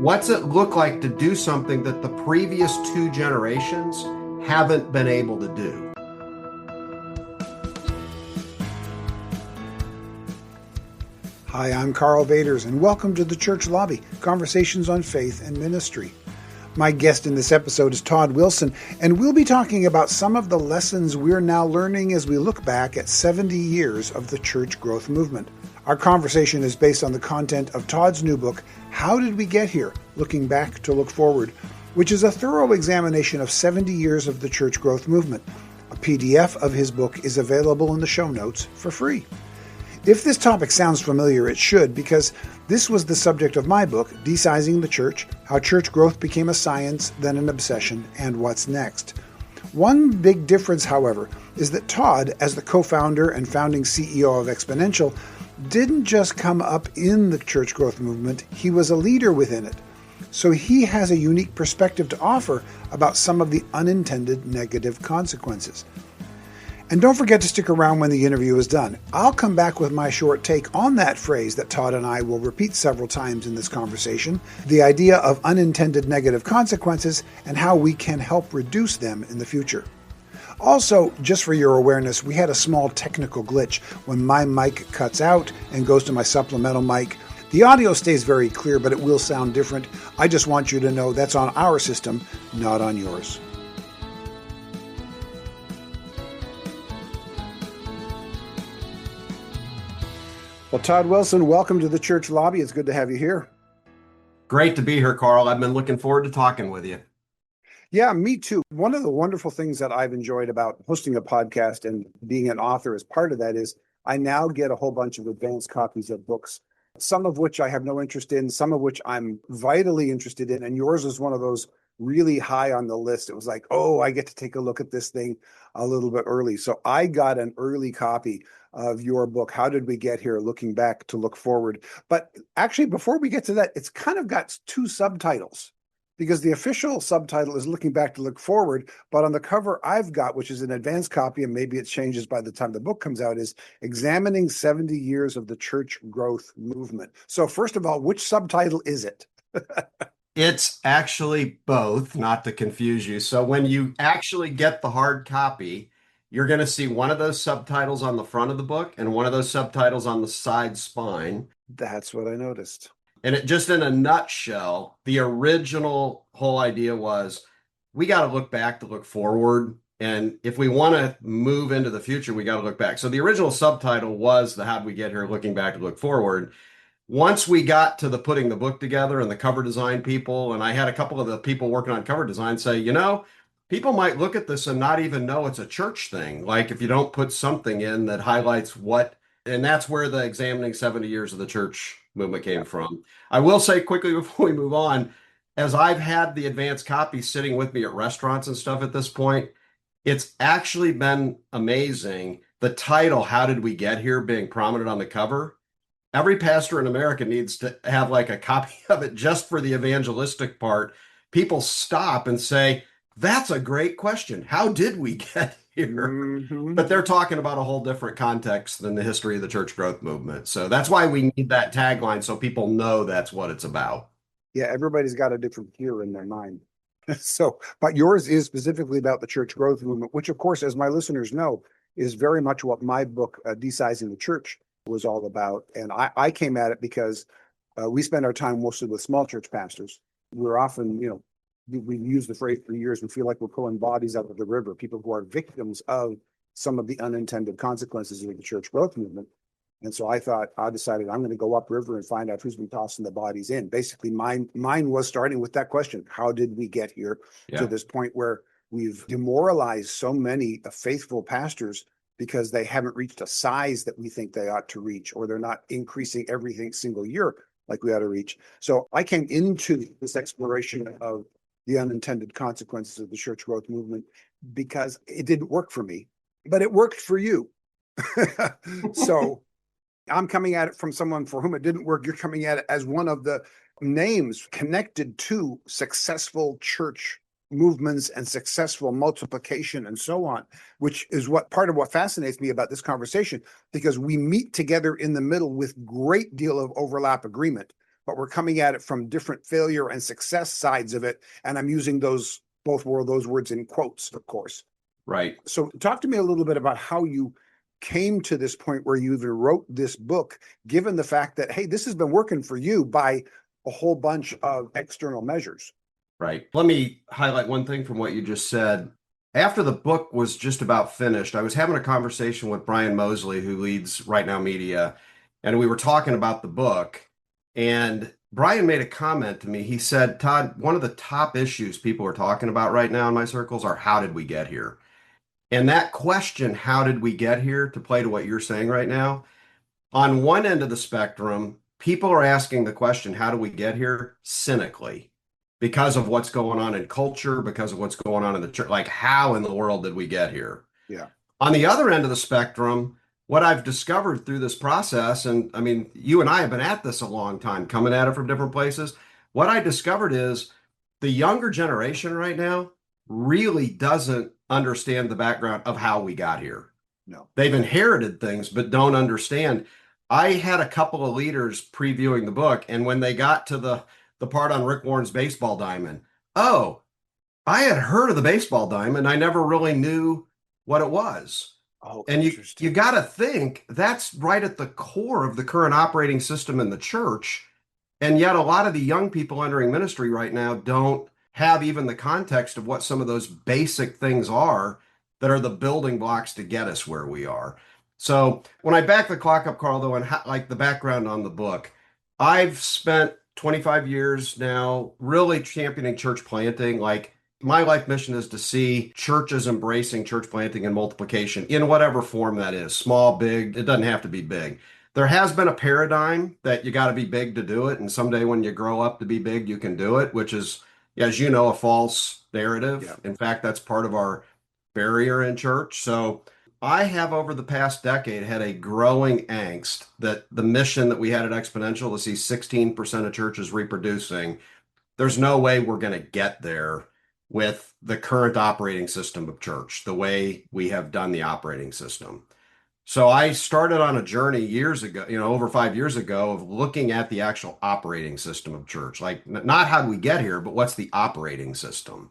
What's it look like to do something that the previous two generations haven't been able to do? Hi, I'm Karl Vaters, and welcome to the Church Lobby, Conversations on Faith and Ministry. My guest in this episode is Todd Wilson, and we'll be talking about some of the lessons we're now learning as we look back at 70 years of the church growth movement. Our conversation is based on the content of Todd's new book, How Did We Get Here? Looking Back to Look Forward, which is a thorough examination of 70 years of the church growth movement. A PDF of his book is available in the show notes for free. If this topic sounds familiar, it should, because this was the subject of my book, De-Sizing the Church, How Church Growth Became a Science, Then an Obsession, and What's Next. One big difference, however, is that Todd, as the co-founder and founding CEO of Exponential, didn't just come up in the church growth movement, he was a leader within it. So he has a unique perspective to offer about some of the unintended negative consequences. And don't forget to stick around when the interview is done. I'll come back with my short take on that phrase that Todd and I will repeat several times in this conversation, the idea of unintended negative consequences and how we can help reduce them in the future. Also, just for your awareness, we had a small technical glitch when my mic cuts out and goes to my supplemental mic. The audio stays very clear, but it will sound different. I just want you to know that's on our system, not on yours. Well, Todd Wilson, welcome to the Church Lobby. It's good to have you here. Great to be here, Karl. I've been looking forward to talking with you. Yeah, me too. One of the wonderful things that I've enjoyed about hosting a podcast and being an author as part of that is I now get a whole bunch of advanced copies of books, some of which I have no interest in, some of which I'm vitally interested in. And yours is one of those really high on the list. It was like, oh, I get to take a look at this thing a little bit early. So I got an early copy of your book, How Did We Get Here? Looking Back to Look Forward. But actually, before we get to that, it's kind of got two subtitles, because the official subtitle is Looking Back to Look Forward, but on the cover I've got, which is an advanced copy, and maybe it changes by the time the book comes out, is Examining 70 Years of the Church Growth Movement. So first of all, which subtitle is it? It's actually both, not to confuse you. So when you actually get the hard copy, you're going to see one of those subtitles on the front of the book and one of those subtitles on the side spine. That's what I noticed. And it just in a nutshell, the original whole idea was we got to look back to look forward. And if we want to move into the future, we got to look back. So the original subtitle was the How'd We Get Here? Looking Back to Look Forward. Once we got to the putting the book together and the cover design people, and I had a couple of the people working on cover design say, people might look at this and not even know it's a church thing. Like if you don't put something in that highlights what, and that's where the Examining 70 Years of the Church movement came from. I will say quickly before we move on, as I've had the advanced copy sitting with me at restaurants and stuff at this point, it's actually been amazing. The title, How Did We Get Here, being prominent on the cover. Every pastor in America needs to have like a copy of it just for the evangelistic part. People stop and say, that's a great question. How did we get here? Mm-hmm. But they're talking about a whole different context than the history of the church growth movement. So that's why we need that tagline so people know that's what it's about. Yeah, everybody's got a different cue in their mind. So, but yours is specifically about the church growth movement, which of course, as my listeners know, is very much what my book, De-Sizing the Church, was all about. And I came at it because we spend our time mostly with small church pastors. We're often, we've used the phrase for years, we feel like we're pulling bodies out of the river, people who are victims of some of the unintended consequences of the church growth movement. And so I decided I'm going to go upriver and find out who's been tossing the bodies in. Basically, mine was starting with that question. How did we get here to this point where we've demoralized so many faithful pastors because they haven't reached a size that we think they ought to reach, or they're not increasing everything single year like we ought to reach. So I came into this exploration of the unintended consequences of the church growth movement because it didn't work for me, but it worked for you. So I'm coming at it from someone for whom it didn't work. You're coming at it as one of the names connected to successful church movements and successful multiplication and so on, which is what part of what fascinates me about this conversation, because we meet together in the middle with great deal of overlap agreement. but we're coming at it from different failure and success sides of it. And I'm using those those words in quotes, of course. Right. So talk to me a little bit about how you came to this point where you even wrote this book, given the fact that, hey, this has been working for you by a whole bunch of external measures. Right. Let me highlight one thing from what you just said. After the book was just about finished, I was having a conversation with Brian Mosley, who leads Right Now Media, and we were talking about the book. And Brian made a comment to me. He said, Todd, one of the top issues people are talking about right now in my circles are how did we get here? And that question, how did we get here, to play to what you're saying right now, on one end of the spectrum, people are asking the question, how do we get here? Cynically, because of what's going on in culture, because of what's going on in the church. Like, how in the world did we get here? Yeah. On the other end of the spectrum, what I've discovered through this process, and I mean, you and I have been at this a long time, coming at it from different places. What I discovered is the younger generation right now really doesn't understand the background of how we got here. No. They've inherited things, but don't understand. I had a couple of leaders previewing the book, and when they got to the part on Rick Warren's baseball diamond, oh, I had heard of the baseball diamond. I never really knew what it was. Oh, And you interesting. got to think that's right at the core of the current operating system in the church. And yet a lot of the young people entering ministry right now don't have even the context of what some of those basic things are that are the building blocks to get us where we are. So when I back the clock up, Carl, though, and like the background on the book, I've spent 25 years now really championing church planting. Like, my life mission is to see churches embracing church planting and multiplication in whatever form that is, small, big. It doesn't have to be big. There has been a paradigm that you got to be big to do it, and someday when you grow up to be big, you can do it, which is, as you know, a false narrative. Yeah. In fact, that's part of our barrier in church. So I have, over the past decade, had a growing angst that the mission that we had at Exponential, to see 16% of churches reproducing, there's no way we're going to get there with the current operating system of church, the way we have done the operating system. So I started on a journey years ago, over 5 years ago, of looking at the actual operating system of church. Like, not how do we get here, but what's the operating system?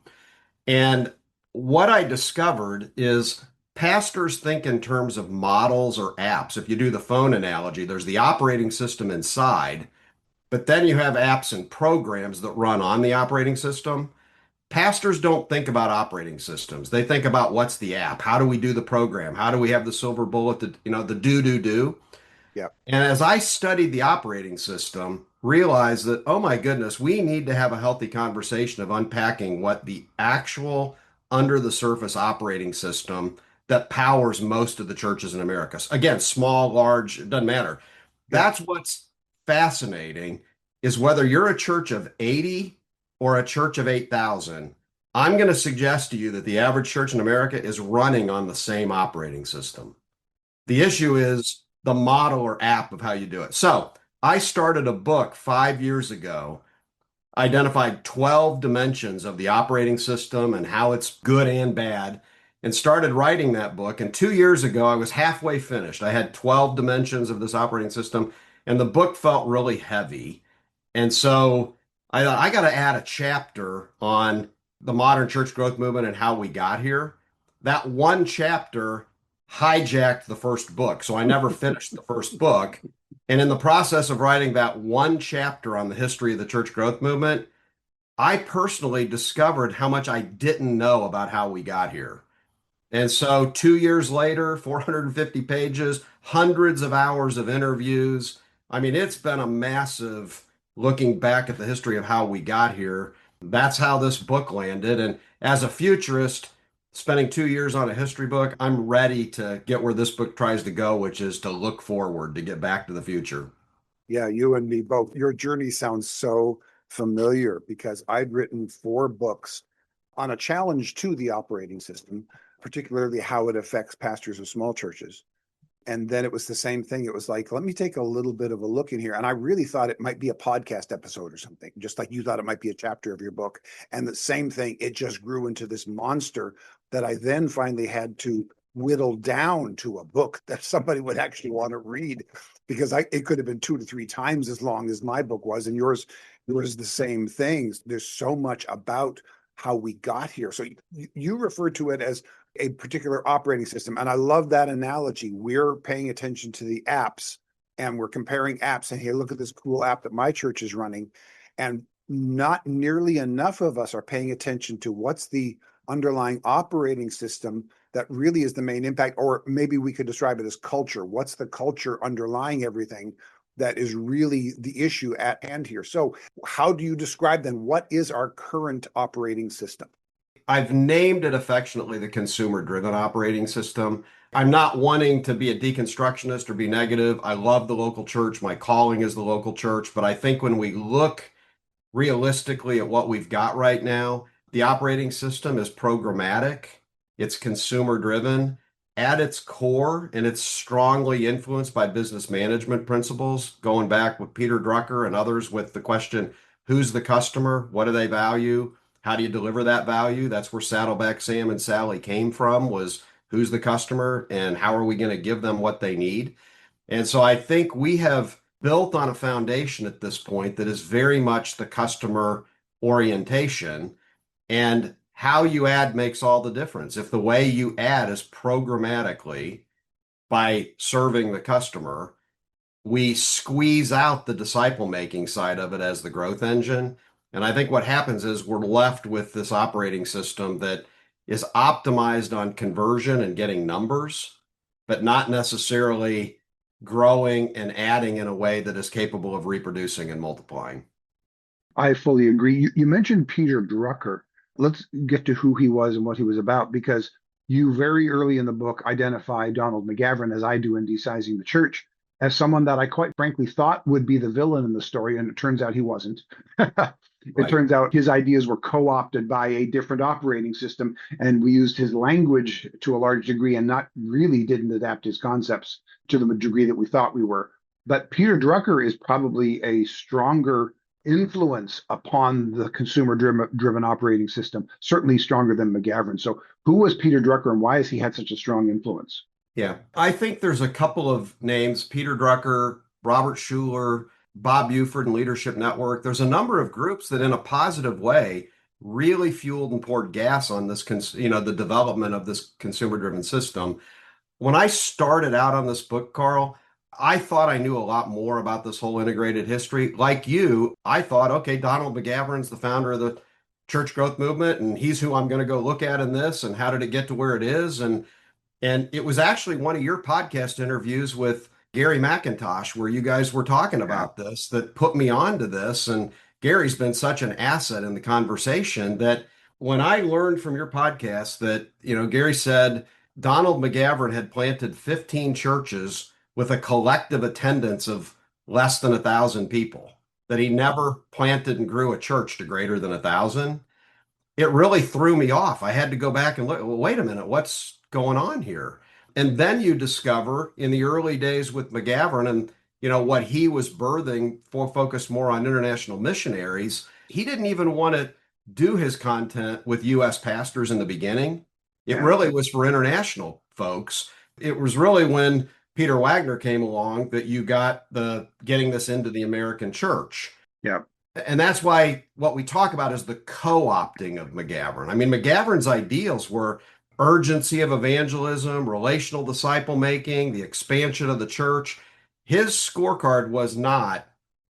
And what I discovered is pastors think in terms of models or apps. If you do the phone analogy, there's the operating system inside, but then you have apps and programs that run on the operating system. Pastors don't think about operating systems. They think about what's the app? How do we do the program? How do we have the silver bullet, the do. Yeah. And as I studied the operating system, realized that, oh my goodness, we need to have a healthy conversation of unpacking what the actual under the surface operating system that powers most of the churches in America. Again, small, large, it doesn't matter. Yeah. That's what's fascinating, is whether you're a church of 80 or a church of 8,000, I'm going to suggest to you that the average church in America is running on the same operating system. The issue is the model or app of how you do it. So I started a book 5 years ago, identified 12 dimensions of the operating system and how it's good and bad, and started writing that book. And 2 years ago, I was halfway finished. I had 12 dimensions of this operating system, and the book felt really heavy. And so I thought, I got to add a chapter on the modern church growth movement and how we got here. That one chapter hijacked the first book. So I never finished the first book. And in the process of writing that one chapter on the history of the church growth movement, I personally discovered how much I didn't know about how we got here. And so 2 years later, 450 pages, hundreds of hours of interviews. I mean, it's been a massive looking back at the history of how we got here. That's how this book landed. And as a futurist, spending 2 years on a history book, I'm ready to get where this book tries to go, which is to look forward, to get back to the future. Yeah, you and me both. Your journey sounds so familiar because I'd written 4 books on a challenge to the operating system, particularly how it affects pastors of small churches. And then it was the same thing. It was like, let me take a little bit of a look in here. And I really thought it might be a podcast episode or something, just like you thought it might be a chapter of your book. And the same thing, it just grew into this monster that I then finally had to whittled down to a book that somebody would actually want to read, because it could have been 2 to 3 times as long as my book was, and yours the same things. There's so much about how we got here. So you refer to it as a particular operating system, and I love that analogy. We're paying attention to the apps, and we're comparing apps, and hey, look at this cool app that my church is running, and not nearly enough of us are paying attention to what's the underlying operating system that really is the main impact. Or maybe we could describe it as culture. What's the culture underlying everything that is really the issue at hand here? So how do you describe then what is our current operating system? I've named it affectionately the consumer-driven operating system. I'm not wanting to be a deconstructionist or be negative. I love the local church. My calling is the local church. But I think when we look realistically at what we've got right now, the operating system is programmatic, it's consumer driven at its core, and it's strongly influenced by business management principles, going back with Peter Drucker and others with the question, who's the customer? What do they value? How do you deliver that value? That's where Saddleback Sam and Sally came from, was who's the customer and how are we going to give them what they need? And so I think we have built on a foundation at this point that is very much the customer orientation, and how you add makes all the difference. If the way you add is programmatically by serving the customer, we squeeze out the disciple making side of it as the growth engine. And I think what happens is we're left with this operating system that is optimized on conversion and getting numbers, but not necessarily growing and adding in a way that is capable of reproducing and multiplying. I fully agree. You mentioned Peter Drucker. Let's get to who he was and what he was about, because you very early in the book identify Donald McGavran, as I do in Desizing the Church, as someone that I quite frankly thought would be the villain in the story, and it turns out he wasn't. It turns out his ideas were co-opted by a different operating system, and we used his language to a large degree and not really didn't adapt his concepts to the degree that we thought we were. But Peter Drucker is probably a stronger influence upon the consumer driven operating system, certainly stronger than McGavran. So who was Peter Drucker and why has he had such a strong influence? Yeah, I think there's a couple of names, Peter Drucker, Robert Schuller, Bob Buford and Leadership Network. There's a number of groups that in a positive way really fueled and poured gas on this, the development of this consumer-driven system. When I started out on this book, Karl, I thought I knew a lot more about this whole integrated history. Like you, I thought, okay, Donald McGavran's the founder of the church growth movement, and he's who I'm going to go look at in this, and how did it get to where it is? And it was actually one of your podcast interviews with Gary McIntosh, where you guys were talking about this, that put me onto this. And Gary's been such an asset in the conversation that when I learned from your podcast that, Gary said Donald McGavran had planted 15 churches with a collective attendance of less than 1,000 people, that he never planted and grew a church to greater than 1,000. It really threw me off. I had to go back and look, well, wait a minute, what's going on here? And then you discover in the early days with McGavran and what he was birthing, focused more on international missionaries. He didn't even want to do his content with U.S. pastors in the beginning. It really was for international folks. It was really when Peter Wagner came along that you got the getting this into the American church. Yeah. And that's why what we talk about is the co-opting of McGavran. I mean, McGavran's ideals were urgency of evangelism, relational disciple making, the expansion of the church. His scorecard was not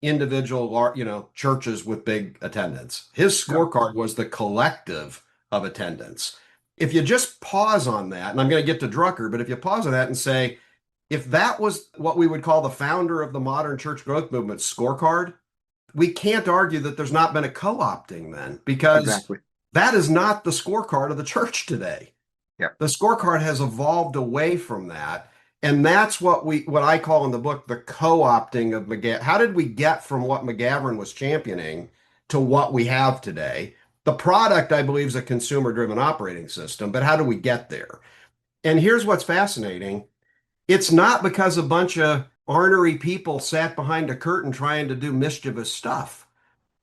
individual, churches with big attendance. His scorecard was the collective of attendance. If you just pause on that, and I'm going to get to Drucker, but if you pause on that and say, if that was what we would call the founder of the modern church growth movement scorecard, we can't argue that there's not been a co-opting then, because that is not the scorecard of the church today. Yeah. The scorecard has evolved away from that. And that's what I call in the book the co-opting of McGavran. How did we get from what McGavran was championing to what we have today? The product, I believe, is a consumer-driven operating system, but how do we get there? And here's what's fascinating. It's not because a bunch of ornery people sat behind a curtain trying to do mischievous stuff.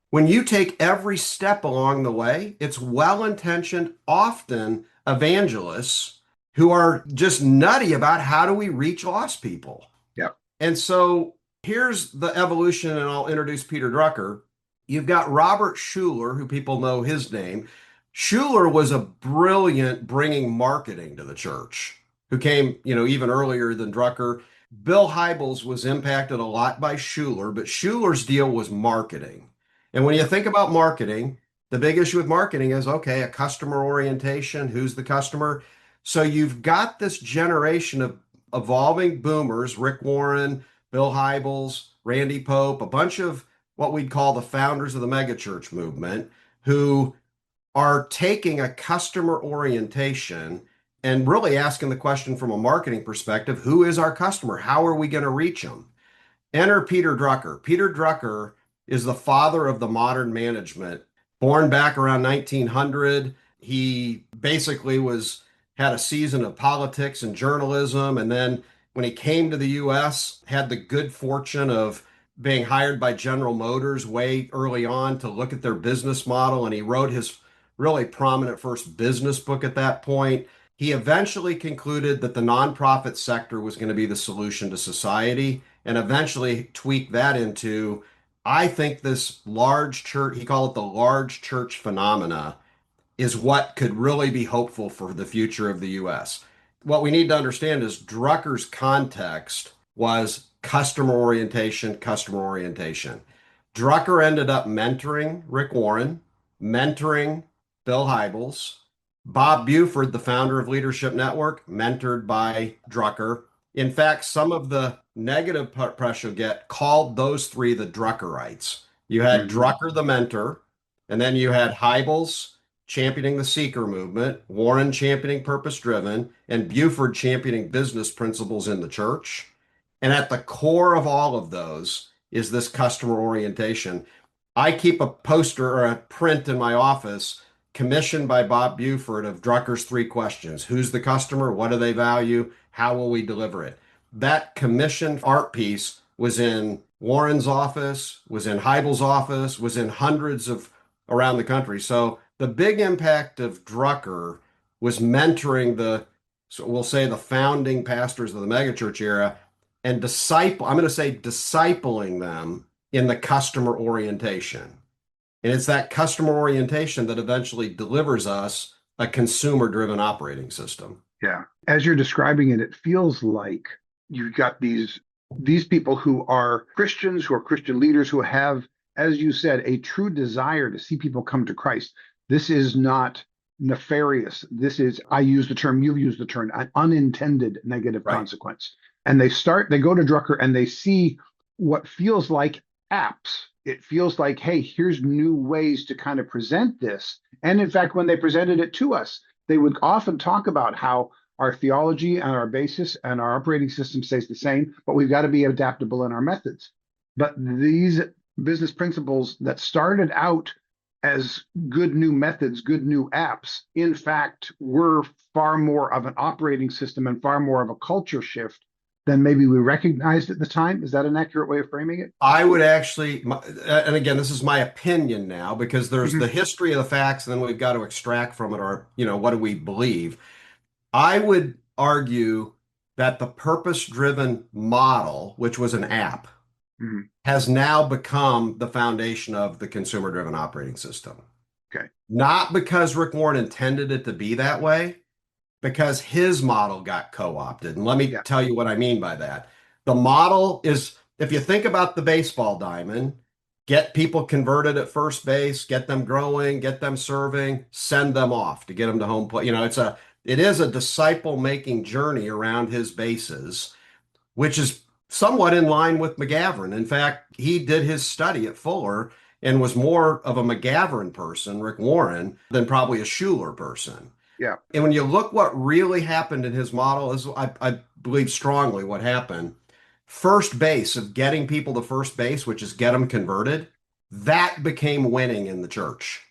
When you take every step along the way, it's well-intentioned, often evangelists who are just nutty about how do we reach lost people. Yeah. And so here's the evolution, and I'll introduce Peter Drucker. You've got Robert Schuller, who people know his name. Schuller was a brilliant bringing marketing to the church, who came, even earlier than Drucker. Bill Hybels was impacted a lot by Schuller, but Schuller's deal was marketing. And when you think about marketing, the big issue with marketing is, okay, a customer orientation, who's the customer? So you've got this generation of evolving boomers, Rick Warren, Bill Hybels, Randy Pope, a bunch of what we'd call the founders of the megachurch movement, who are taking a customer orientation and really asking the question from a marketing perspective, who is our customer? How are we going to reach them? Enter Peter Drucker. Peter Drucker is the father of the modern management. Born back around 1900, he basically had a season of politics and journalism, and then when he came to the US, had the good fortune of being hired by General Motors way early on to look at their business model, and he wrote his really prominent first business book at that point. He eventually concluded that the nonprofit sector was going to be the solution to society, and eventually tweaked that into, I think this large church, he called it the large church phenomena, is what could really be hopeful for the future of the US. What we need to understand is Drucker's context was customer orientation, customer orientation. Drucker ended up mentoring Rick Warren, mentoring Bill Hybels, Bob Buford, the founder of Leadership Network, mentored by Drucker. In fact, some of the negative press you'll get called those three the Druckerites. You had Drucker, the mentor, and then you had Hybels championing the seeker movement, Warren championing purpose driven, and Buford championing business principles in the church. And at the core of all of those is this customer orientation. I keep a poster or a print in my office commissioned by Bob Buford of Drucker's three questions. Who's the customer? What do they value? How will we deliver it? That commissioned art piece was in Warren's office, was in Hybels' office, was in hundreds of around the country. So the big impact of Drucker was mentoring so we'll say the founding pastors of the megachurch era and I'm going to say discipling them in the customer orientation. And it's that customer orientation that eventually delivers us a consumer-driven operating system. Yeah. As you're describing it, it feels like you've got these people who are Christians, who are Christian leaders, who have, as you said, a true desire to see people come to Christ. This is not nefarious. This is, I use the term, you use the term, an unintended negative consequence. And they go to Drucker and they see what feels like apps. It feels like, hey, here's new ways to kind of present this. And in fact, when they presented it to us, they would often talk about how our theology and our basis and our operating system stays the same, but we've got to be adaptable in our methods. But these business principles that started out as good new methods, good new apps, in fact, were far more of an operating system and far more of a culture shift than maybe we recognized at the time. Is that an accurate way of framing it? I would actually, and again, this is my opinion now, because there's the history of the facts, and then we've got to extract from it, or, what do we believe? I would argue that the purpose-driven model, which was an app, has now become the foundation of the consumer-driven operating system. Okay. Not because Rick Warren intended it to be that way, because his model got co-opted. And let me tell you what I mean by that. The model is, if you think about the baseball diamond, get people converted at first base, get them growing, get them serving, send them off to get them to home plate. It is a disciple-making journey around his bases, which is somewhat in line with McGavran. In fact, he did his study at Fuller and was more of a McGavran person, Rick Warren, than probably a Schuller person. Yeah. And when you look what really happened in his model, is I believe strongly what happened. First base, of getting people to first base, which is get them converted, that became winning in the church.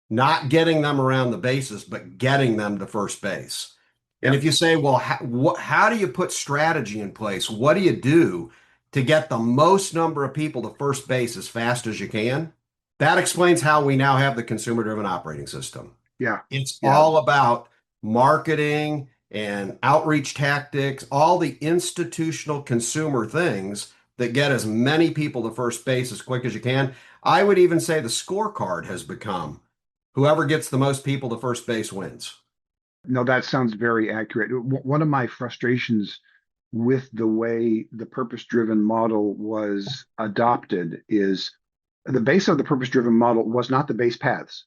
Not getting them around the bases, but getting them to first base. And if you say, well, how do you put strategy in place? What do you do to get the most number of people to first base as fast as you can? That explains how we now have the consumer-driven operating system. Yeah. It's all about marketing and outreach tactics, all the institutional consumer things that get as many people to first base as quick as you can. I would even say the scorecard has become whoever gets the most people to first base wins. No, that sounds very accurate. One of my frustrations with the way the purpose-driven model was adopted is the base of the purpose-driven model was not the base paths.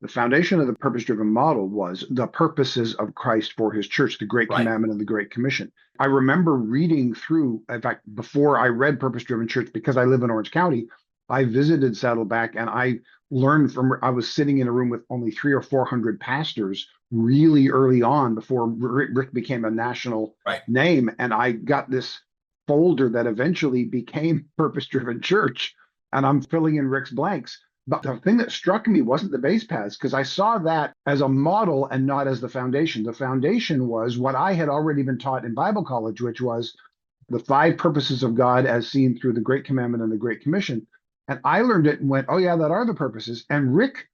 The foundation of the purpose-driven model was the purposes of Christ for his church, the Great Right. Commandment and the Great Commission. I remember reading through, in fact, before I read Purpose-Driven Church, because I live in Orange County, I visited Saddleback and I learned I was sitting in a room with only 300 or 400 pastors really early on before Rick became a national Right. name. And I got this folder that eventually became Purpose-Driven Church, and I'm filling in Rick's blanks. But the thing that struck me wasn't the base paths, because I saw that as a model and not as the foundation. The foundation was what I had already been taught in Bible college, which was the 5 purposes of God as seen through the Great Commandment and the Great Commission. And I learned it and went, oh yeah, that are the purposes. And Rick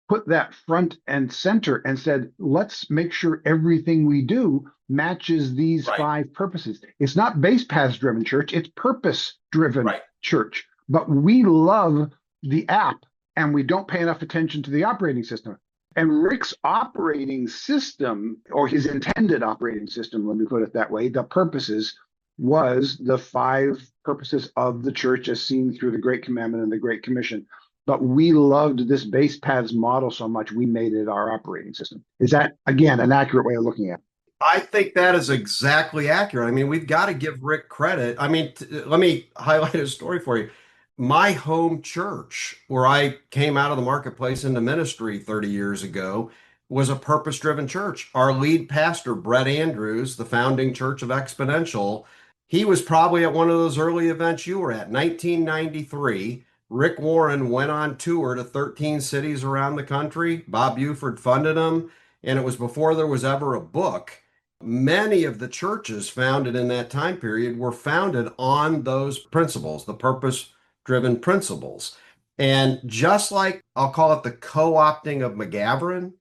put that front and center and said, let's make sure everything we do matches these Right. 5 purposes. It's not base paths driven church, it's purpose driven Right. church. But we love the app and we don't pay enough attention to the operating system. And Rick's operating system, or his intended operating system, let me put it that way, the purposes was the 5 purposes of the church as seen through the Great Commandment and the Great Commission. But we loved this base paths model so much, we made it our operating system. Is that, again, an accurate way of looking at it? I think that is exactly accurate. I mean, we've got to give Rick credit. I mean, let me highlight a story for you. My home church, where I came out of the marketplace into ministry 30 years ago, was a purpose-driven church. Our lead pastor, Brett Andrews, the founding church of Exponential, he was probably at one of those early events you were at, 1993. Rick Warren went on tour to 13 cities around the country. Bob Buford funded him, and it was before there was ever a book. Many of the churches founded in that time period were founded on those principles, the purpose-driven principles. And just like I'll call it the co-opting of McGavran,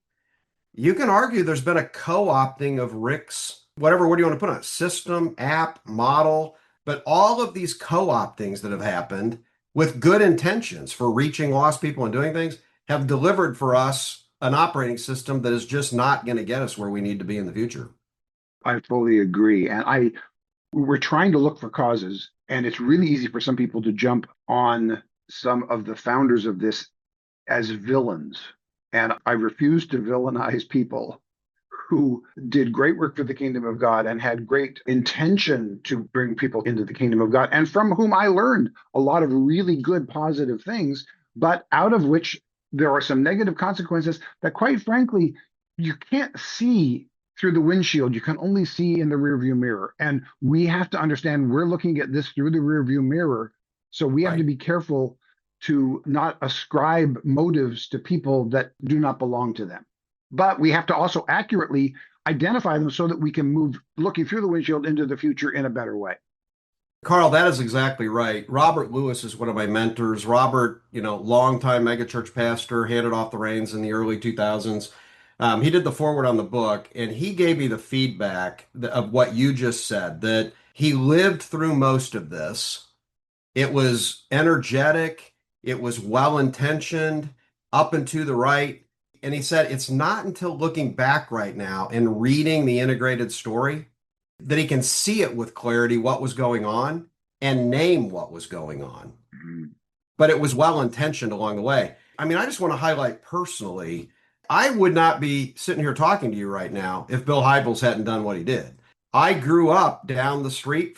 you can argue there's been a co-opting of Rick's, what do you want to put on it? System, app, model, but all of these co-optings that have happened with good intentions for reaching lost people and doing things have delivered for us an operating system that is just not going to get us where we need to be in the future. I fully agree. And we're trying to look for causes, and it's really easy for some people to jump on some of the founders of this as villains. And I refuse to villainize people who did great work for the kingdom of God and had great intention to bring people into the kingdom of God, and from whom I learned a lot of really good, positive things, but out of which there are some negative consequences that, quite frankly, you can't see through the windshield. You can only see in the rearview mirror. And we have to understand we're looking at this through the rearview mirror. So we have to be careful to not ascribe motives to people that do not belong to them. But we have to also accurately identify them so that we can move looking through the windshield into the future in a better way. Karl, that is exactly right. Robert Lewis is one of my mentors. Robert, longtime megachurch pastor, handed off the reins in the early 2000s. He did the foreword on the book, and he gave me the feedback of what you just said, that he lived through most of this. It was energetic. It was well-intentioned, up and to the right. And he said it's not until looking back right now and reading the integrated story that he can see it with clarity what was going on and name what was going on. Mm-hmm. But it was well-intentioned along the way. I mean, I just want to highlight personally, I would not be sitting here talking to you right now if Bill Hybels hadn't done what he did. I grew up down the street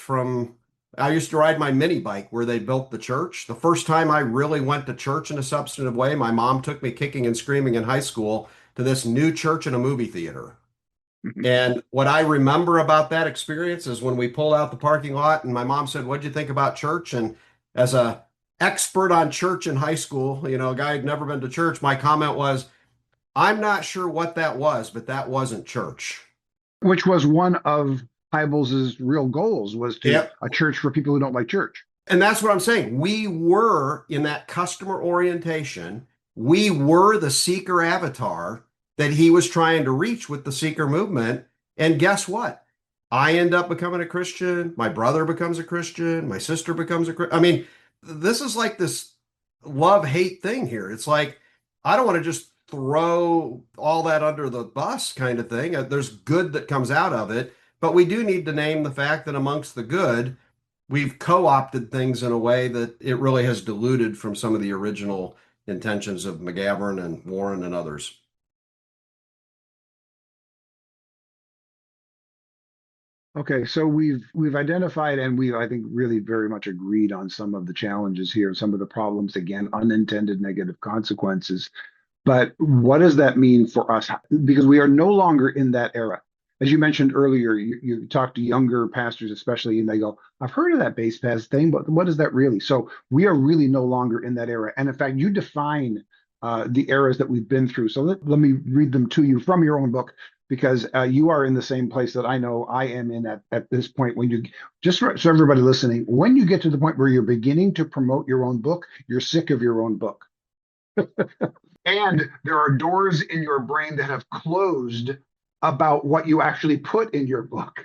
I used to ride my mini bike where they built the church. The first time I really went to church in a substantive way, my mom took me kicking and screaming in high school to this new church in a movie theater. And what I remember about that experience is when we pulled out the parking lot and my mom said, "What'd you think about church?" And as a expert on church in high school, a guy who'd never been to church, my comment was, "I'm not sure what that was, but that wasn't church." Which was one of Hybels' real goals, was to a church for people who don't like church. And that's what I'm saying. We were in that customer orientation. We were the seeker avatar that he was trying to reach with the seeker movement. And guess what? I end up becoming a Christian. My brother becomes a Christian. My sister becomes a Christian. I mean, this is like this love-hate thing here. It's like, I don't want to just throw all that under the bus kind of thing. There's good that comes out of it, but we do need to name the fact that amongst the good, we've co-opted things in a way that it really has diluted from some of the original intentions of McGavran and Warren and others. Okay, so we've identified and we I think really very much agreed on some of the challenges here, some of the problems, again, unintended negative consequences. But what does that mean for us? Because we are no longer in that era. As you mentioned earlier, you talk to younger pastors, especially, and they go, I've heard of that base pass thing, but what is that really? So we are really no longer in that era. And in fact, you define the eras that we've been through. So let me read them to you from your own book, because you are in the same place that I know I am in at this point. When you, just so everybody listening, when you get to the point where you're beginning to promote your own book, you're sick of your own book. And there are doors in your brain that have closed about what you actually put in your book.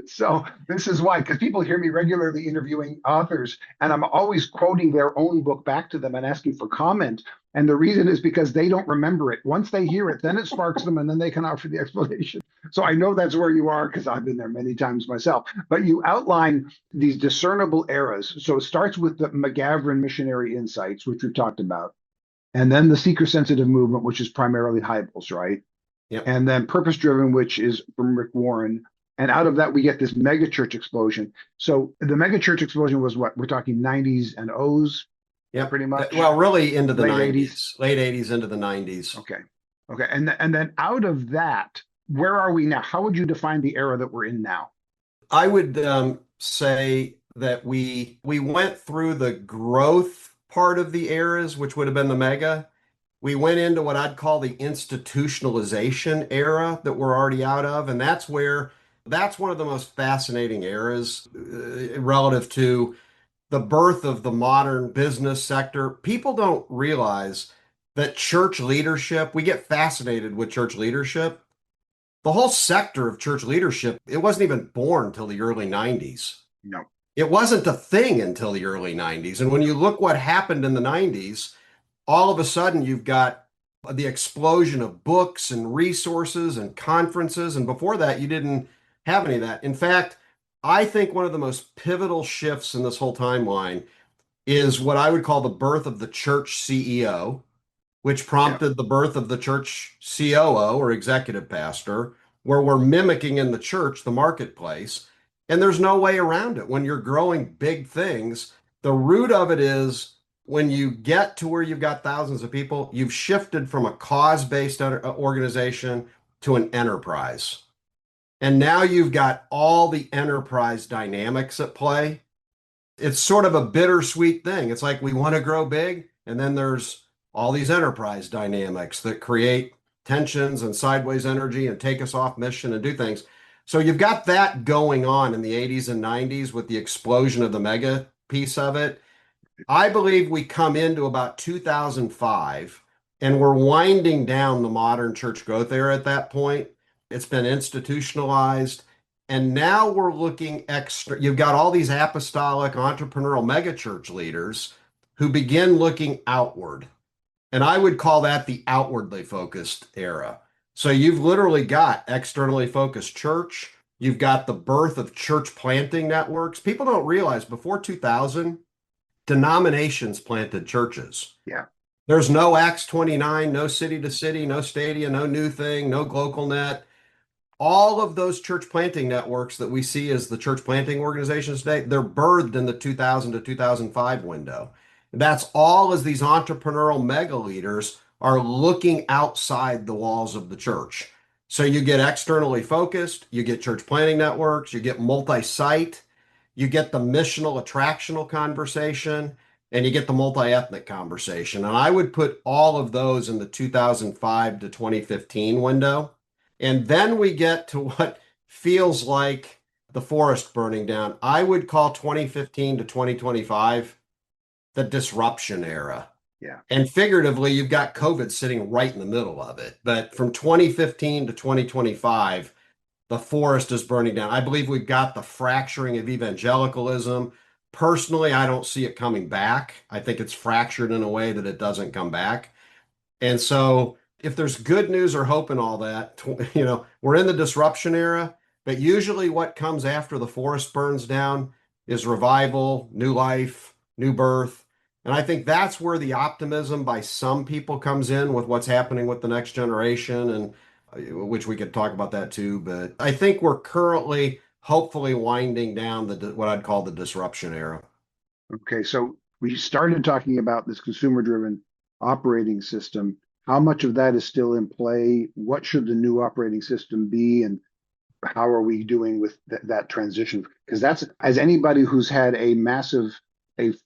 So this is why, because people hear me regularly interviewing authors, and I'm always quoting their own book back to them and asking for comment. And the reason is because they don't remember it. Once they hear it, then it sparks them, and then they can offer the explanation. So I know that's where you are, because I've been there many times myself. But you outline these discernible eras. So it starts with the McGavran missionary insights, which we've talked about. And then the seeker-sensitive movement, which is primarily Hybels, right? Yep. And then purpose-driven, which is from Rick Warren. And out of that, we get this megachurch explosion. So the megachurch explosion was what? We're talking 90s and O's, Yeah, pretty much? Well, really into the Late 90s, late 80s into the 90s. Okay. Okay. And then out of that, where are we now? How would you define the era that we're in now? I would say that we went through the growth part of the eras, which would have been the mega. We went into what I'd call the institutionalization era that we're already out of, and that's one of the most fascinating eras relative to the birth of the modern business sector. People don't realize that church leadership, we get fascinated with church leadership. The whole sector of church leadership, it wasn't even born until the early 90s. No. It wasn't a thing until the early 90s. And when you look what happened in the 90s, all of a sudden you've got the explosion of books and resources and conferences. And before that, you didn't have any of that. In fact, I think one of the most pivotal shifts in this whole timeline is what I would call the birth of the church CEO, which prompted the birth of the church COO or executive pastor, where we're mimicking in the church the marketplace. And there's no way around it. When you're growing big things, the root of it is when you get to where you've got thousands of people, you've shifted from a cause-based organization to an enterprise. And now you've got all the enterprise dynamics at play. It's sort of a bittersweet thing. It's like we want to grow big, and then there's all these enterprise dynamics that create tensions and sideways energy and take us off mission and do things. So you've got that going on in the 80s and 90s with the explosion of the mega piece of it. I believe we come into about 2005 and we're winding down the modern church growth era at that point. It's been institutionalized. And now we're looking extra. You've got all these apostolic entrepreneurial megachurch leaders who begin looking outward. And I would call that the outwardly focused era. So you've literally got externally focused church. You've got the birth of church planting networks. People don't realize before 2000, denominations planted churches. Yeah. There's no Acts 29, no city to city, no stadia, no new thing, no local net. All of those church planting networks that we see as the church planting organizations today, they're birthed in the 2000 to 2005 window. That's all as these entrepreneurial mega leaders are looking outside the walls of the church. So you get externally focused, you get church planting networks, you get multi-site, you get the missional attractional conversation, and you get the multi-ethnic conversation. And I would put all of those in the 2005 to 2015 window. And then we get to what feels like the forest burning down. I would call 2015 to 2025 the disruption era. Yeah. And figuratively, you've got COVID sitting right in the middle of it. But from 2015 to 2025, the forest is burning down. I believe we've got the fracturing of evangelicalism. Personally, I don't see it coming back. I think it's fractured in a way that it doesn't come back. And so if there's good news or hope in all that, we're in the disruption era, but usually what comes after the forest burns down is revival, new life, new birth. And I think that's where the optimism by some people comes in with what's happening with the next generation, and which we could talk about that too. But I think we're currently hopefully winding down what I'd call the disruption era. Okay, so we started talking about this consumer-driven operating system. How much of that is still in play? What should the new operating system be, and how are we doing with that transition? Because that's, as anybody who's had a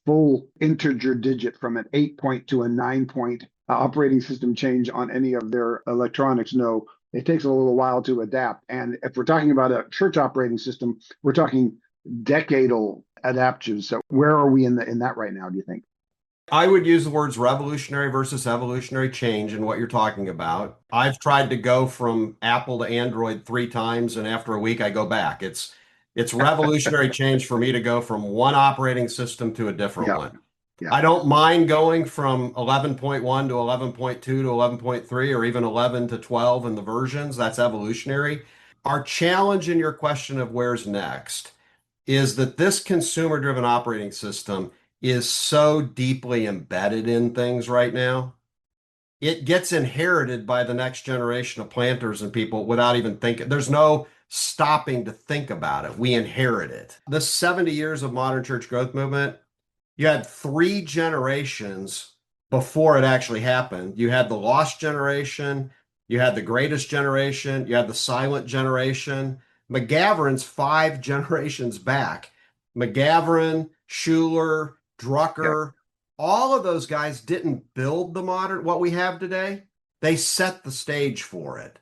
full integer digit from an 8-point to a 9-point operating system change on any of their electronics know, it takes a little while to adapt. And if we're talking about a church operating system, we're talking decadal adaptations. So where are we in that right now, do you think? I would use the words revolutionary versus evolutionary change in what you're talking about. I've tried to go from Apple to Android 3 times, and after a week I go back. It's revolutionary change for me to go from one operating system to a different Yeah, one. yeah, I don't mind going from 11.1 to 11.2 to 11.3 or even 11 to 12 in the versions. That's evolutionary. Our challenge in your question of where's next is that this consumer-driven operating system is so deeply embedded in things right now. It gets inherited by the next generation of planters and people without even thinking. There's no stopping to think about it. We inherit it. The 70 years of modern church growth movement, you had 3 generations before it actually happened. You had the lost generation, you had the greatest generation, you had the silent generation. McGavran's 5 generations back. McGavran, Schuler, yeah, Drucker, all of those guys didn't build the modern what we have today. They set the stage for it.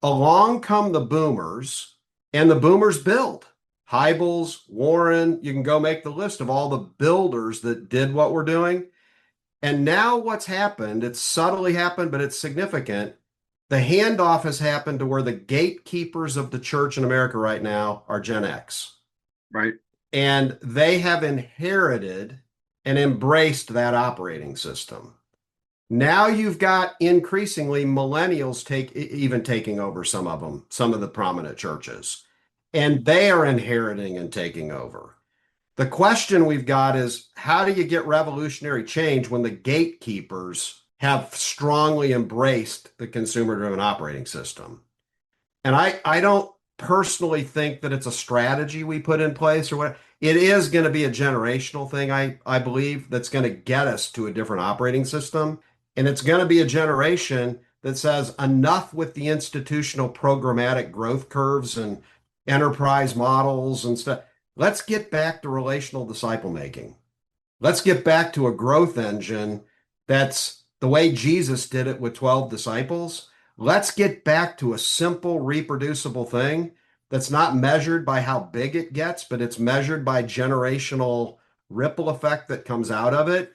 Along come the boomers, and the boomers build. Hybels, Warren, you can go make the list of all the builders that did what we're doing. And now what's happened, it's subtly happened, but it's significant. The handoff has happened to where the gatekeepers of the church in America right now are Gen X. right. And they have inherited and embraced that operating system. Now you've got increasingly millennials even taking over some of them, some of the prominent churches, and they are inheriting and taking over. The question we've got is how do you get revolutionary change when the gatekeepers have strongly embraced the consumer-driven operating system? And I don't personally think that it's a strategy we put in place or what. It is going to be a generational thing, I believe, that's going to get us to a different operating system. And it's going to be a generation that says enough with the institutional programmatic growth curves and enterprise models and stuff. Let's get back to relational disciple making. Let's get back to a growth engine that's the way Jesus did it with 12 disciples. Let's get back to a simple, reproducible thing that's not measured by how big it gets, but it's measured by generational ripple effect that comes out of it.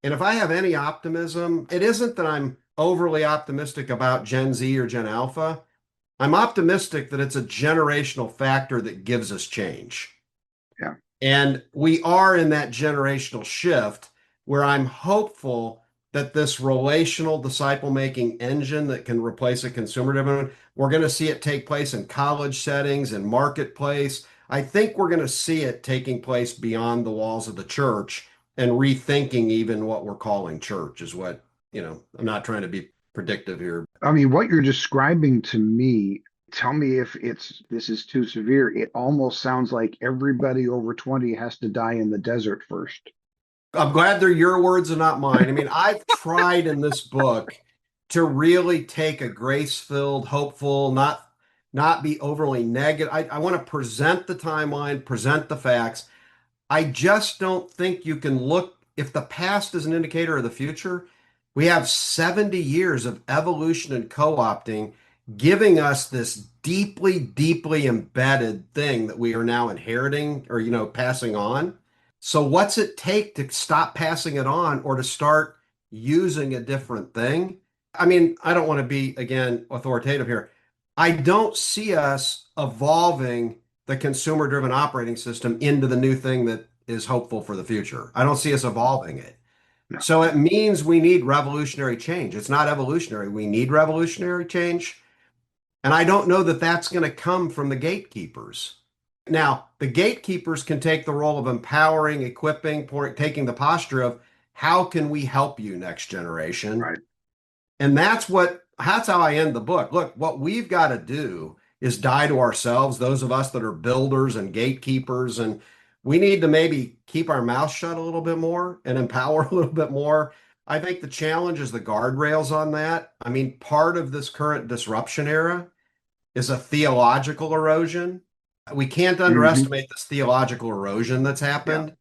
And if I have any optimism, it isn't that I'm overly optimistic about Gen Z or Gen Alpha. I'm optimistic that it's a generational factor that gives us change. Yeah. And we are in that generational shift where I'm hopeful that this relational disciple making engine that can replace a consumer driven, we're going to see it take place in college settings and marketplace. I think we're going to see it taking place beyond the walls of the church and rethinking even what we're calling church is what, I'm not trying to be predictive here. I mean, what you're describing to me, tell me if this is too severe. It almost sounds like everybody over 20 has to die in the desert first. I'm glad they're your words and not mine. I mean, I've tried in this book to really take a grace-filled, hopeful, not be overly negative. I want to present the timeline, present the facts. I just don't think you can look, if the past is an indicator of the future, we have 70 years of evolution and co-opting giving us this deeply, deeply embedded thing that we are now inheriting or, passing on. So what's it take to stop passing it on or to start using a different thing? I mean, I don't want to be, again, authoritative here. I don't see us evolving the consumer-driven operating system into the new thing that is hopeful for the future. I don't see us evolving it. No. So it means we need revolutionary change. It's not evolutionary. We need revolutionary change. And I don't know that that's going to come from the gatekeepers. Now, the gatekeepers can take the role of empowering, equipping, taking the posture of how can we help you, next generation? Right. And that's how I end the book. Look, what we've got to do is die to ourselves, those of us that are builders and gatekeepers, and we need to maybe keep our mouth shut a little bit more and empower a little bit more. I think the challenge is the guardrails on that. I mean, part of this current disruption era is a theological erosion. We can't Hmm. underestimate this theological erosion that's Yeah. happened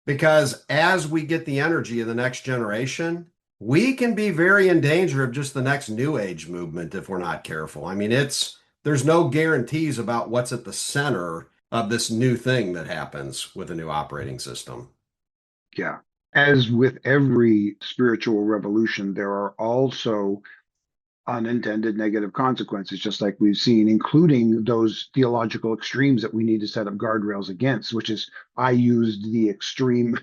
because as we get the energy of the next generation, we can be very in danger of just the next new age movement if we're not careful. I mean, there's no guarantees about what's at the center of this new thing that happens with a new operating system. Yeah. As with every spiritual revolution, there are also unintended negative consequences, just like we've seen, including those theological extremes that we need to set up guardrails against, which is, I used the extreme,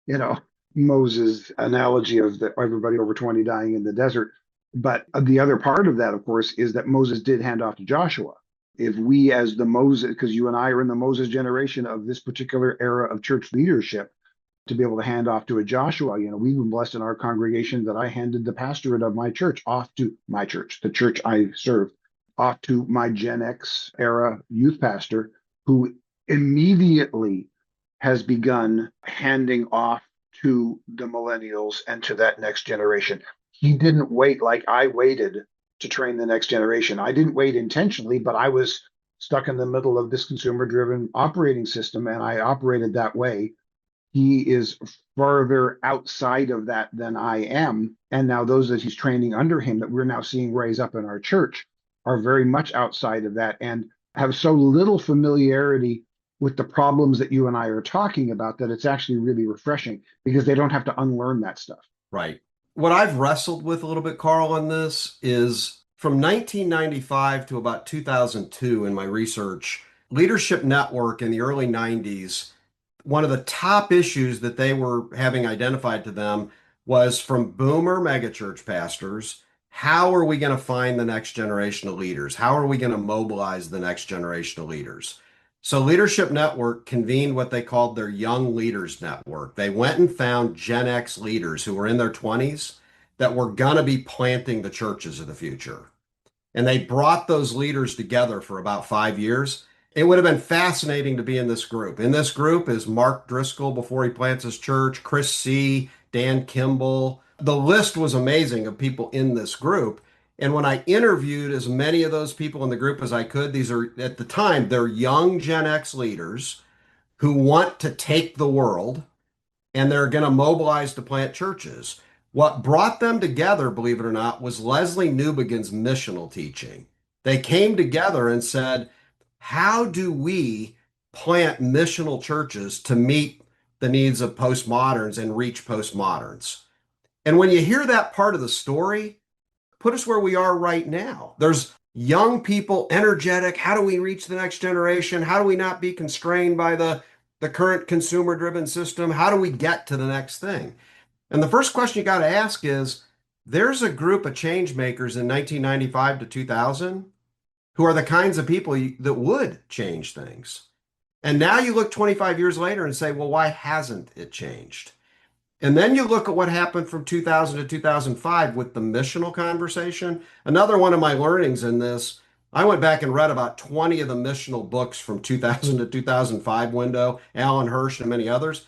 you know, Moses analogy of everybody over 20 dying in the desert. But the other part of that, of course, is that Moses did hand off to Joshua. If we, as the Moses, because you and I are in the Moses generation of this particular era of church leadership, to be able to hand off to a Joshua. We've been blessed in our congregation that I handed the pastorate of my church off to my church, the church I serve, off to my Gen X era youth pastor, who immediately has begun handing off to the millennials and to that next generation. He didn't wait like I waited to train the next generation. I didn't wait intentionally, but I was stuck in the middle of this consumer driven operating system and I operated that way. He is further outside of that than I am. And now those that he's training under him that we're now seeing raise up in our church are very much outside of that and have so little familiarity with the problems that you and I are talking about that it's actually really refreshing because they don't have to unlearn that stuff. Right. What I've wrestled with a little bit, Karl, on this is from 1995 to about 2002 in my research, Leadership Network in the early 90s, one of the top issues that they were having identified to them was from boomer megachurch pastors. How are we going to find the next generation of leaders? How are we going to mobilize the next generation of leaders? So Leadership Network convened what they called their Young Leaders Network. They went and found Gen X leaders who were in their 20s that were going to be planting the churches of the future. And they brought those leaders together for about 5 years. It would have been fascinating to be in this group. In this group is Mark Driscoll before he plants his church, Chris C., Dan Kimball. The list was amazing of people in this group. And when I interviewed as many of those people in the group as I could, these are at the time, they're young Gen X leaders who want to take the world and they're going to mobilize to plant churches. What brought them together, believe it or not, was Leslie Newbegin's missional teaching. They came together and said, how do we plant missional churches to meet the needs of postmoderns and reach postmoderns? And when you hear that part of the story, put us where we are right now. There's young people, energetic. How do we reach the next generation? How do we not be constrained by the current consumer driven system? How do we get to the next thing? And the first question you got to ask is there's a group of change makers in 1995 to 2000 who are the kinds of people that would change things. And now you look 25 years later and say, well, why hasn't it changed? And then you look at what happened from 2000 to 2005 with the missional conversation. Another one of my learnings in this, I went back and read about 20 of the missional books from 2000 to 2005 window, Alan Hirsch and many others.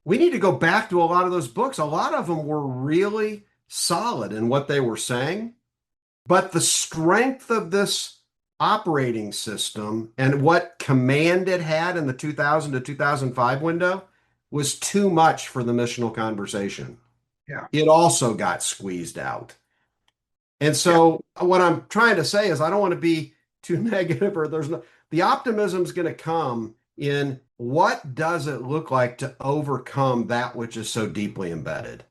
We need to go back to a lot of those books. A lot of them were really solid in what they were saying, but the strength of this operating system and what command it had in the 2000 to 2005 window was too much for the missional conversation. Yeah. It also got squeezed out. And Yeah. so what I'm trying to say is I don't want to be too negative or the optimism is going to come in what does it look like to overcome that which is so deeply embedded?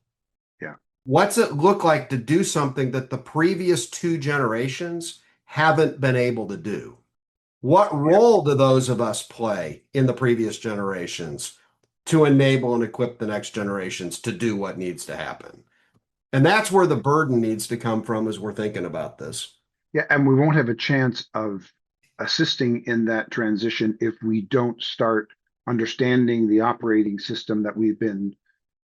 Yeah. What's it look like to do something that the previous two generations haven't been able to do. What role do those of us play in the previous generations to enable and equip the next generations to do what needs to happen? And that's where the burden needs to come from as we're thinking about this. Yeah, and we won't have a chance of assisting in that transition if we don't start understanding the operating system that we've been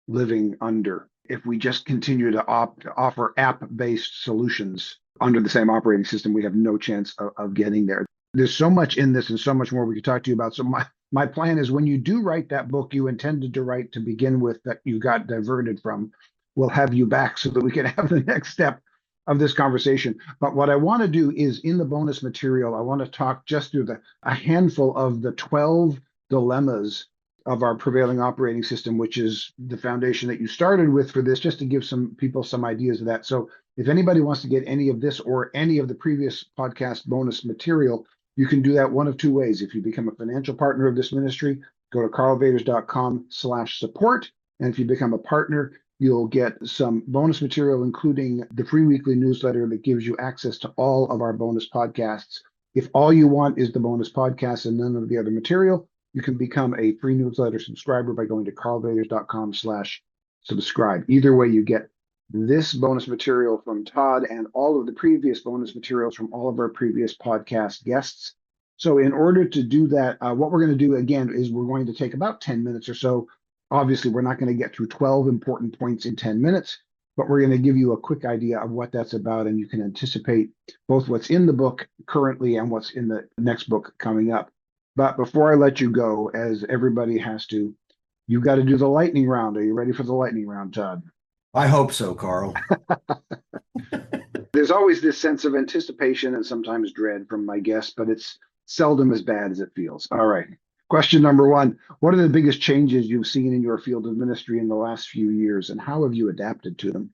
living under. If we just continue to offer app-based solutions under the same operating system, we have no chance of getting there. There's so much in this and so much more we could talk to you about. So my plan is when you do write that book you intended to write to begin with that you got diverted from, we'll have you back so that we can have the next step of this conversation. But what I want to do is in the bonus material, I want to talk just through a handful of the 12 dilemmas of our prevailing operating system, which is the foundation that you started with for this, just to give some people some ideas of that. So if anybody wants to get any of this or any of the previous podcast bonus material, you can do that one of two ways. If you become a financial partner of this ministry, go to karlvaters.com/support. And if you become a partner, you'll get some bonus material, including the free weekly newsletter that gives you access to all of our bonus podcasts. If all you want is the bonus podcast and none of the other material, you can become a free newsletter subscriber by going to karlvaters.com/subscribe. Either way, you get this bonus material from Todd and all of the previous bonus materials from all of our previous podcast guests. So in order to do that, what we're going to do again is we're going to take about 10 minutes or so. Obviously, we're not going to get through 12 important points in 10 minutes, but we're going to give you a quick idea of what that's about, and you can anticipate both what's in the book currently and what's in the next book coming up. But before I let you go, as everybody has to, you've got to do the lightning round. Are you ready for the lightning round, Todd? I hope so, Karl. There's always this sense of anticipation and sometimes dread from my guests, but it's seldom as bad as it feels. All right. Question number one, what are the biggest changes you've seen in your field of ministry in the last few years, and how have you adapted to them?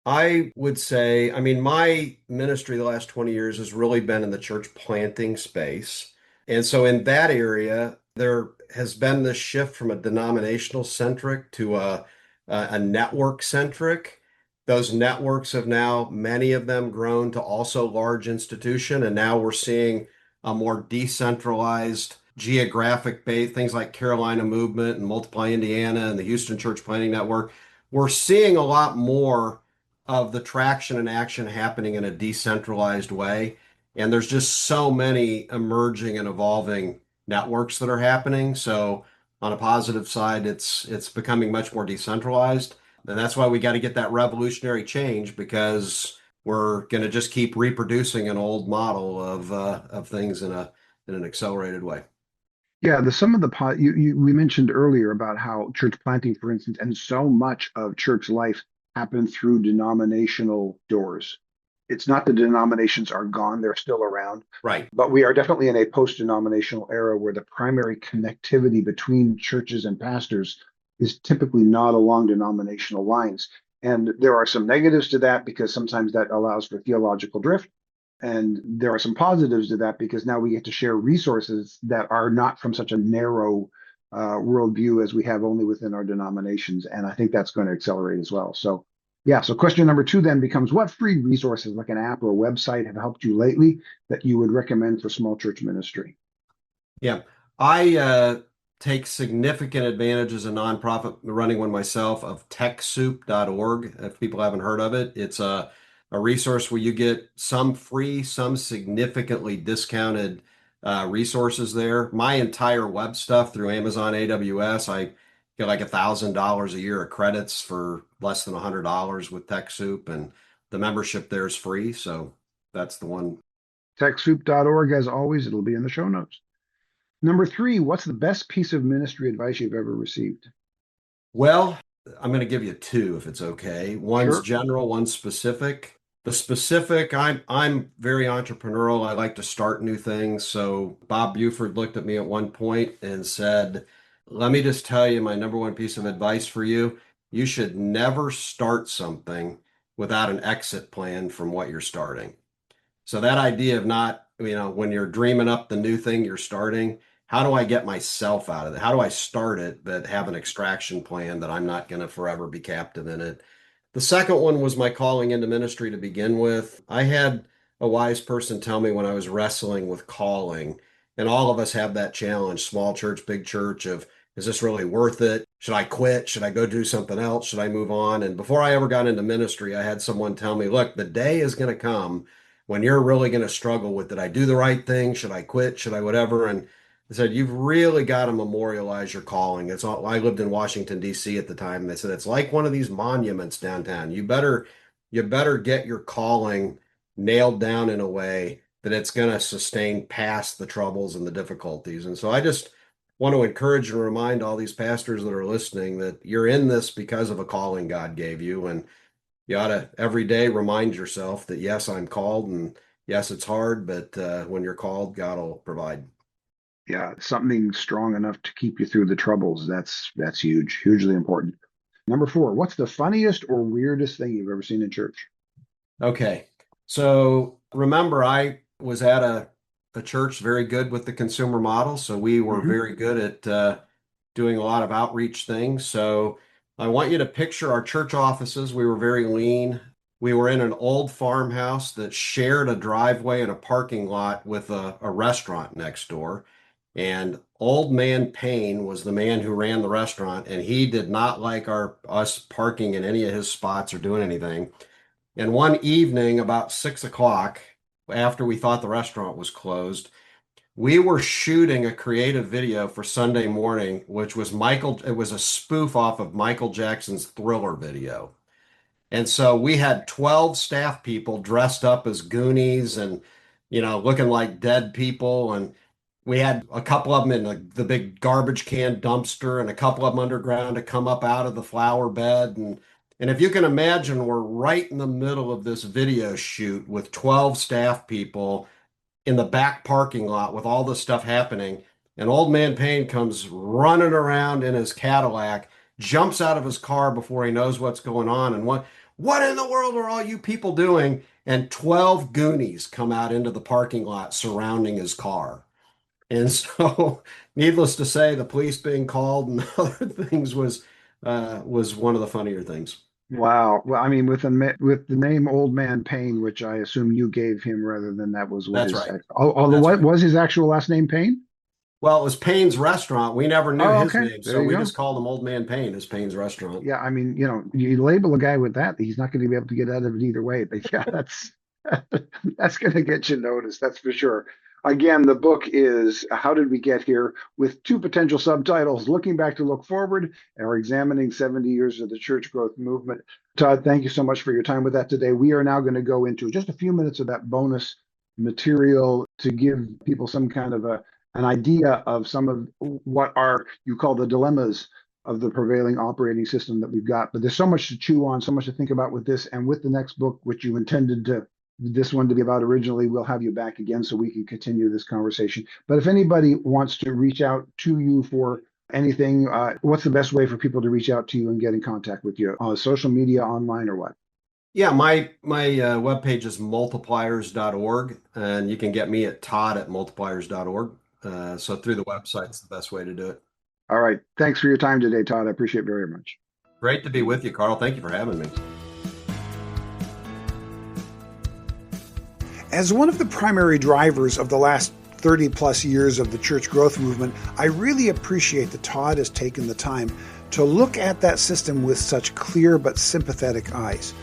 I would say, my ministry the last 20 years has really been in the church planting space. And so in that area, there has been this shift from a denominational centric to a network centric. Those networks have now, many of them, grown to also large institution. And now we're seeing a more decentralized geographic base, things like Carolina Movement and Multiply Indiana and the Houston Church Planting Network. We're seeing a lot more of the traction and action happening in a decentralized way. And there's just so many emerging and evolving networks that are happening. So on a positive side, it's becoming much more decentralized. And that's why we got to get that revolutionary change, because we're going to just keep reproducing an old model of things in an accelerated way. Yeah, some of the we mentioned earlier about how church planting, for instance, and so much of church life happened through denominational doors. It's not the denominations are gone, they're still around. Right. But we are definitely in a post-denominational era where the primary connectivity between churches and pastors is typically not along denominational lines. And there are some negatives to that because sometimes that allows for theological drift. And there are some positives to that because now we get to share resources that are not from such a narrow worldview as we have only within our denominations. And I think that's going to accelerate as well. So yeah, so question number two then becomes, what free resources like an app or a website have helped you lately that you would recommend for small church ministry? Yeah, I take significant advantage as a nonprofit running one myself of TechSoup.org. If people haven't heard of it, it's a resource where you get some free, some significantly discounted resources there. My entire web stuff through Amazon AWS, I get like $1,000 a year of credits for less than $100 with TechSoup, and the membership there is free. So that's the one. TechSoup.org, as always, it'll be in the show notes. Number three, what's the best piece of ministry advice you've ever received? Well, I'm going to give you two if it's okay. One's Sure. general, one's specific. The specific, I'm very entrepreneurial. I like to start new things. So Bob Buford looked at me at one point and said, "Let me just tell you my number one piece of advice for you. You should never start something without an exit plan from what you're starting." So that idea of not, when you're dreaming up the new thing you're starting, how do I get myself out of it? How do I start it, but have an extraction plan that I'm not going to forever be captive in it? The second one was my calling into ministry to begin with. I had a wise person tell me when I was wrestling with calling. And all of us have that challenge, small church, big church, of is this really worth it? Should I quit? Should I go do something else? Should I move on? And before I ever got into ministry, I had someone tell me, look, the day is going to come when you're really going to struggle with, did I do the right thing? Should I quit? Should I whatever? And I said, you've really got to memorialize your calling. It's all, I lived in Washington, D.C. at the time. And they said, it's like one of these monuments downtown. You better get your calling nailed down in a way that it's going to sustain past the troubles and the difficulties. And so I just want to encourage and remind all these pastors that are listening that you're in this because of a calling God gave you. And you ought to every day remind yourself that, yes, I'm called, and yes, it's hard, but when you're called, God will provide. Yeah, something strong enough to keep you through the troubles. That's huge, hugely important. Number 4, what's the funniest or weirdest thing you've ever seen in church? Okay. So remember, I was at a church very good with the consumer model. So we were Hmm. very good at doing a lot of outreach things. So I want you to picture our church offices. We were very lean. We were in an old farmhouse that shared a driveway and a parking lot with a restaurant next door. And old man Payne was the man who ran the restaurant, and he did not like us parking in any of his spots or doing anything. And one evening, about 6 o'clock, after we thought the restaurant was closed, we were shooting a creative video for Sunday morning, which was it was a spoof off of Michael Jackson's Thriller video. And so we had 12 staff people dressed up as Goonies and, looking like dead people. And we had a couple of them in the big garbage can dumpster and a couple of them underground to come up out of the flower bed. And if you can imagine, we're right in the middle of this video shoot with 12 staff people in the back parking lot with all this stuff happening. And old man Payne comes running around in his Cadillac, jumps out of his car before he knows what's going on. And what in the world are all you people doing? And 12 Goonies come out into the parking lot surrounding his car. And so, needless to say, the police being called and other things was one of the funnier things. Wow. Well, I mean, with the name Old Man Payne, which I assume you gave him rather than that was what That's his right. although That's what right. was his actual last name, Payne? Well, it was Payne's restaurant. We never knew Oh, his okay. name, There so you we go. just called him Old Man Payne as Payne's restaurant. Yeah, I mean, you label a guy with that, he's not going to be able to get out of it either way. But yeah, that's that's going to get you noticed. That's for sure. Again, the book is How Did We Get Here, with 2 potential subtitles: Looking Back to Look Forward, or Examining 70 Years of the Church Growth Movement. Todd, thank you so much for your time with that today. We are now going to go into just a few minutes of that bonus material to give people some kind of an idea of some of what are you call the dilemmas of the prevailing operating system that we've got. But there's so much to chew on, so much to think about with this, and with the next book, which you intended this one to be about originally. We'll have you back again so we can continue this conversation. But if anybody wants to reach out to you for anything, what's the best way for people to reach out to you and get in contact with you? Social media, online, or what? Yeah, my webpage is multipliers.org, and you can get me at Todd at multipliers.org. So through the website's the best way to do it. All right. Thanks for your time today, Todd. I appreciate it very much. Great to be with you, Karl. Thank you for having me. As one of the primary drivers of the last 30 plus years of the church growth movement, I really appreciate that Todd has taken the time to look at that system with such clear but sympathetic eyes.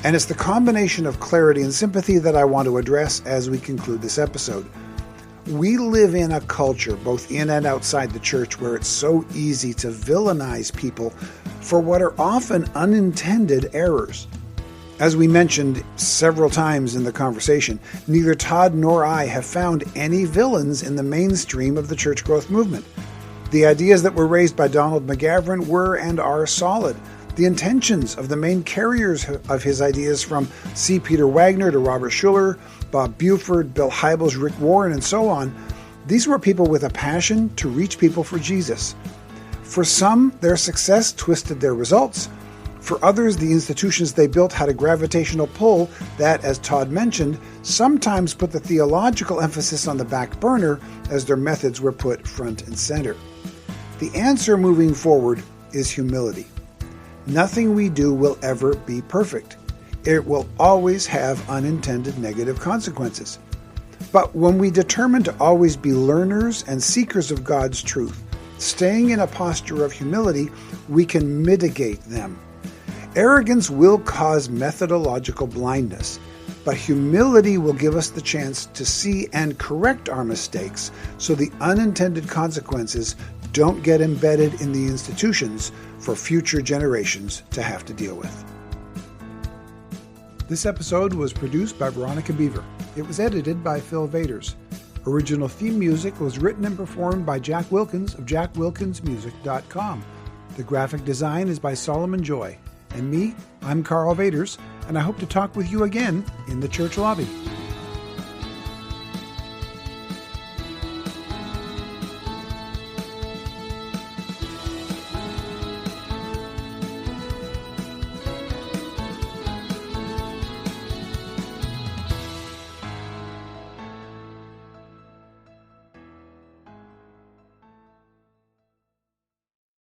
And it's the combination of clarity and sympathy that I want to address as we conclude this episode. We live in a culture, both in and outside the church, where it's so easy to villainize people for what are often unintended errors. As we mentioned several times in the conversation, neither Todd nor I have found any villains in the mainstream of the church growth movement. The ideas that were raised by Donald McGavran were and are solid. The intentions of the main carriers of his ideas, from C. Peter Wagner to Robert Schuller, Bob Buford, Bill Hybels, Rick Warren, and so on, these were people with a passion to reach people for Jesus. For some, their success twisted their results. For others, the institutions they built had a gravitational pull that, as Todd mentioned, sometimes put the theological emphasis on the back burner as their methods were put front and center. The answer moving forward is humility. Nothing we do will ever be perfect. it will always have unintended negative consequences. But when we determine to always be learners and seekers of God's truth, staying in a posture of humility, we can mitigate them. Arrogance will cause methodological blindness, but humility will give us the chance to see and correct our mistakes so the unintended consequences don't get embedded in the institutions for future generations to have to deal with. This episode was produced by Veronica Beaver. It was edited by Phil Vaters. Original theme music was written and performed by Jack Wilkins of jackwilkinsmusic.com. The graphic design is by Solomon Joy. And me, I'm Karl Vaters, and I hope to talk with you again in the church lobby.